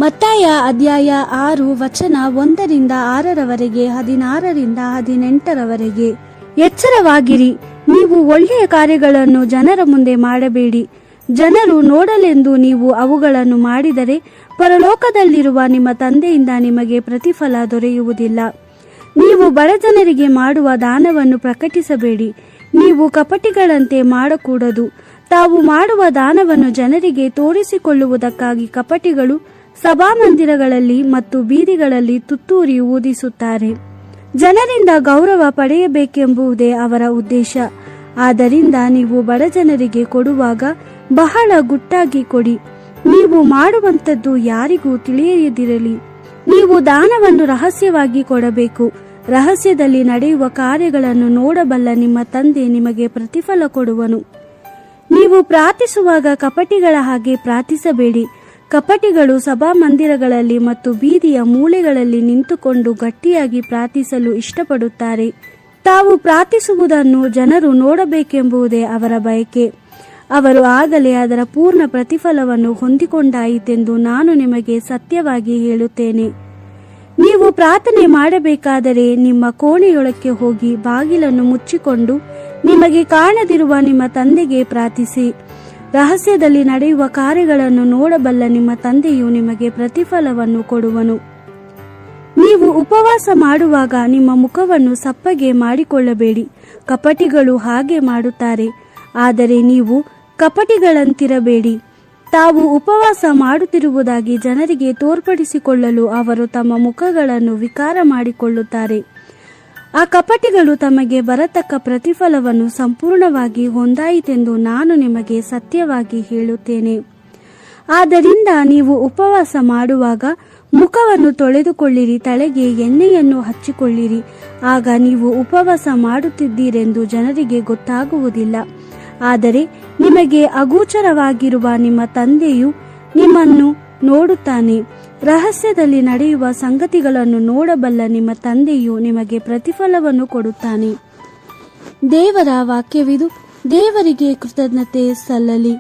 ಮತ್ತಾಯ ಅಧ್ಯಾಯ 6 ವಚನ 1-6 16-18 ಎಚ್ಚರವಾಗಿರಿ, ನೀವು ಒಳ್ಳೆಯ ಕಾರ್ಯಗಳನ್ನು ಜನರ ಮುಂದೆ ಮಾಡಬೇಡಿ. ಜನರು ನೋಡಲೆಂದು ನೀವು ಅವುಗಳನ್ನು ಮಾಡಿದರೆ ಪರಲೋಕದಲ್ಲಿರುವ ನಿಮ್ಮ ತಂದೆಯಿಂದ ನಿಮಗೆ ಪ್ರತಿಫಲ ದೊರೆಯುವುದಿಲ್ಲ. ನೀವು ಬಡಜನರಿಗೆ ಮಾಡುವ ದಾನವನ್ನು ಪ್ರಕಟಿಸಬೇಡಿ. ನೀವು ಕಪಟಿಗಳಂತೆ ಮಾಡಕೂಡದು. ತಾವು ಮಾಡುವ ದಾನವನ್ನು ಜನರಿಗೆ ತೋರಿಸಿಕೊಳ್ಳುವುದಕ್ಕಾಗಿ ಕಪಟಿಗಳು ಸಭಾಮಂದಿರಗಳಲ್ಲಿ ಮತ್ತು ಬೀದಿಗಳಲ್ಲಿ ತುತ್ತೂರಿ ಊದಿಸುತ್ತಾರೆ. ಜನರಿಂದ ಗೌರವ ಪಡೆಯಬೇಕೆಂಬುದೇ ಅವರ ಉದ್ದೇಶ. ಆದ್ದರಿಂದ ನೀವು ಬಡಜನರಿಗೆ ಕೊಡುವಾಗ ಬಹಳ ಗುಟ್ಟಾಗಿ ಕೊಡಿ. ನೀವು ಮಾಡುವಂಥದ್ದು ಯಾರಿಗೂ ತಿಳಿಯದಿರಲಿ. ನೀವು ದಾನವನ್ನು ರಹಸ್ಯವಾಗಿ ಕೊಡಬೇಕು. ರಹಸ್ಯದಲ್ಲಿ ನಡೆಯುವ ಕಾರ್ಯಗಳನ್ನು ನೋಡಬಲ್ಲ ನಿಮ್ಮ ತಂದೆ ನಿಮಗೆ ಪ್ರತಿಫಲ ಕೊಡುವನು. ನೀವು ಪ್ರಾರ್ಥಿಸುವಾಗ ಕಪಟಿಗಳ ಹಾಗೆ ಪ್ರಾರ್ಥಿಸಬೇಡಿ. ಕಪಟಿಗಳು ಸಭಾಮಂದಿರಗಳಲ್ಲಿ ಮತ್ತು ಬೀದಿಯ ಮೂಲೆಗಳಲ್ಲಿ ನಿಂತುಕೊಂಡು ಗಟ್ಟಿಯಾಗಿ ಪ್ರಾರ್ಥಿಸಲು ಇಷ್ಟಪಡುತ್ತಾರೆ. ತಾವು ಪ್ರಾರ್ಥಿಸುವುದನ್ನು ಜನರು ನೋಡಬೇಕೆಂಬುದೇ ಅವರ ಬಯಕೆ. ಅವರು ಆಗಲೇ ಅದರ ಪೂರ್ಣ ಪ್ರತಿಫಲವನ್ನು ಹೊಂದಿಕೊಂಡಾಯಿತೆಂದು ನಾನು ನಿಮಗೆ ಸತ್ಯವಾಗಿ ಹೇಳುತ್ತೇನೆ. ನೀವು ಪ್ರಾರ್ಥನೆ ಮಾಡಬೇಕಾದರೆ ನಿಮ್ಮ ಕೋಣೆಯೊಳಕ್ಕೆ ಹೋಗಿ ಬಾಗಿಲನ್ನು ಮುಚ್ಚಿಕೊಂಡು ನಿಮಗೆ ಕಾಣದಿರುವ ನಿಮ್ಮ ತಂದೆಗೆ ಪ್ರಾರ್ಥಿಸಿ. ರಹಸ್ಯದಲ್ಲಿ ನಡೆಯುವ ಕಾರ್ಯಗಳನ್ನು ನೋಡಬಲ್ಲ ನಿಮ್ಮ ತಂದೆಯು ನಿಮಗೆ ಪ್ರತಿಫಲವನ್ನು ಕೊಡುವನು. ನೀವು ಉಪವಾಸ ಮಾಡುವಾಗ ನಿಮ್ಮ ಮುಖವನ್ನು ಸಪ್ಪಗೆ ಮಾಡಿಕೊಳ್ಳಬೇಡಿ. ಕಪಟಿಗಳು ಹಾಗೆ ಮಾಡುತ್ತಾರೆ. ಆದರೆ ನೀವು ಕಪಟಿಗಳಂತಿರಬೇಡಿ. ತಾವು ಉಪವಾಸ ಮಾಡುತ್ತಿರುವುದಾಗಿ ಜನರಿಗೆ ತೋರ್ಪಡಿಸಿಕೊಳ್ಳಲು ಅವರು ತಮ್ಮ ಮುಖಗಳನ್ನು ವಿಕಾರ ಮಾಡಿಕೊಳ್ಳುತ್ತಾರೆ. ಆ ಕಪಟಿಗಳು ತಮಗೆ ಬರತಕ್ಕ ಪ್ರತಿಫಲವನ್ನು ಸಂಪೂರ್ಣವಾಗಿ ಹೊಂದಾಯಿತೆಂದು ನಾನು ನಿಮಗೆ ಸತ್ಯವಾಗಿ ಹೇಳುತ್ತೇನೆ. ಆದ್ದರಿಂದ ನೀವು ಉಪವಾಸ ಮಾಡುವಾಗ ಮುಖವನ್ನು ತೊಳೆದುಕೊಳ್ಳಿರಿ, ತಲೆಗೆ ಎಣ್ಣೆಯನ್ನು ಹಚ್ಚಿಕೊಳ್ಳಿರಿ. ಆಗ ನೀವು ಉಪವಾಸ ಮಾಡುತ್ತಿದ್ದೀರೆಂದು ಜನರಿಗೆ ಗೊತ್ತಾಗುವುದಿಲ್ಲ. ಆದರೆ ನಿಮಗೆ ಅಗೋಚರವಾಗಿರುವ ನಿಮ್ಮ ತಂದೆಯು ನಿಮ್ಮನ್ನು ನೋಡುತ್ತಾನೆ. ರಹಸ್ಯದಲ್ಲಿ ನಡೆಯುವ ಸಂಗತಿಗಳನ್ನು ನೋಡಬಲ್ಲ ನಿಮ್ಮ ತಂದೆಯು ನಿಮಗೆ ಪ್ರತಿಫಲವನ್ನು ಕೊಡುತ್ತಾನೆ. ದೇವರ ವಾಕ್ಯವಿದು. ದೇವರಿಗೆ ಕೃತಜ್ಞತೆ ಸಲ್ಲಲಿ.